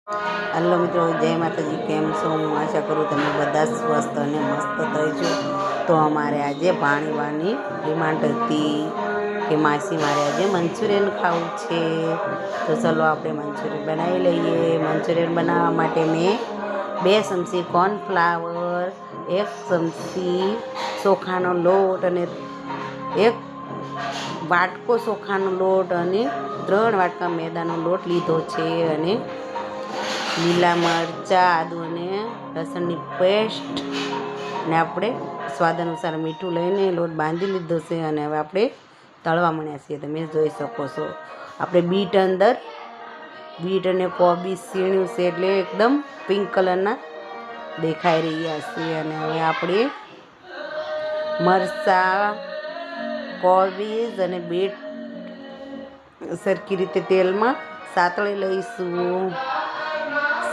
Hello मित्रों, जय माताजी। केम छो? हूँ आशा करूँ तमे बधा स्वस्थ अने मस्त थशो। तो अमारे आज भाणीवानी डिमांड थी कि मासी मारे आज मंचूरियन खावुं छे। तो चलो आपणे मंचूरियन बनावी लईए। मंचूरियन बनाववा माटे मैं 2 चमची कॉर्नफ्लावर, 1 चमची ચોખાનો લોટ અને 1 વાટકો ચોખાનો લોટ અને 3 વાટકા મેદાનો લોટ લીધો છે અને લીલા મરચાં, આદુ અને લસણની પેસ્ટ અને આપણે સ્વાદ અનુસાર મીઠું લઈને લોટ બાંધી લીધો છે અને હવે આપણે તળવા માંડ્યા છીએ. તમે જોઈ શકો છો આપણે બીટ અને કોબીજ સીણ્યું છે એટલે એકદમ પિંક કલરના દેખાઈ રહ્યા છે. અને હવે આપણે મરચાં, કોબીજ અને બીટ સરખી રીતે તેલમાં સાતળી લઈશું.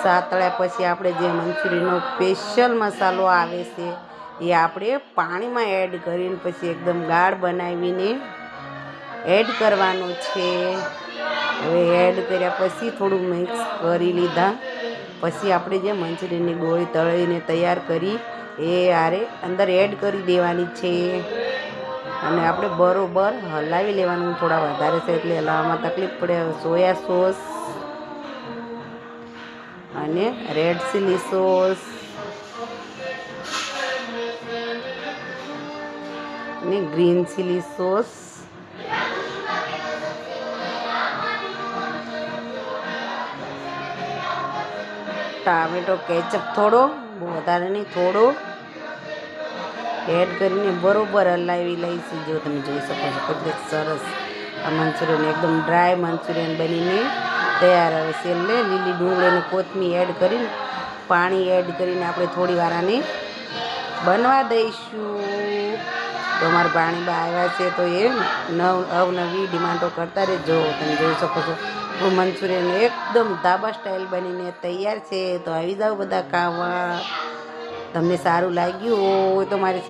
સાતળ્યા પછી આપણે જે મંચુરિયનનો સ્પેશિયલ મસાલો આવે છે એ આપણે પાણીમાં એડ કરીને પછી એકદમ ગાઢ બનાવીને એડ કરવાનો છે. હવે એડ કર્યા પછી થોડું મિક્સ કરી લીધા પછી આપણે જે મંચુરિયનની ગોળી તળીને તૈયાર કરી એ આરે અંદર એડ કરી દેવાની છે અને આપણે બરોબર હલાવી લેવાનું. થોડા વધારે છે એટલે હલાવવામાં તકલીફ પડે. સોયા સોસ અને રેડ ચીલી સોસ અને green chilli sauce tomato ketchup થોડો, બહુ વધારે નહીં, થોડો એડ કરીને બરોબર હલાવી લઈશું. જો તમે જોઈ શકો છો કેટલી સરસ આ મંચુરિયન એકદમ ડ્રાય મંચુરિયન બનીને તૈયાર હવે છે. એટલે લીલી ડુંગળી અને કોથમીર એડ કરીને પાણી એડ કરીને આપણે થોડી વાર આને બનવા દઈશું. તો અમારા ભાણીબા આવ્યા છે તો એ અવનવી ડિમાન્ડો કરતા રહેજો. તમે જોઈ શકો છો મંચુરિયન એકદમ ધાબા સ્ટાઇલ બનીને તૈયાર છે. તો આવી જાઓ બધા ખાવા. તમને સારું લાગ્યું હોય તો મારી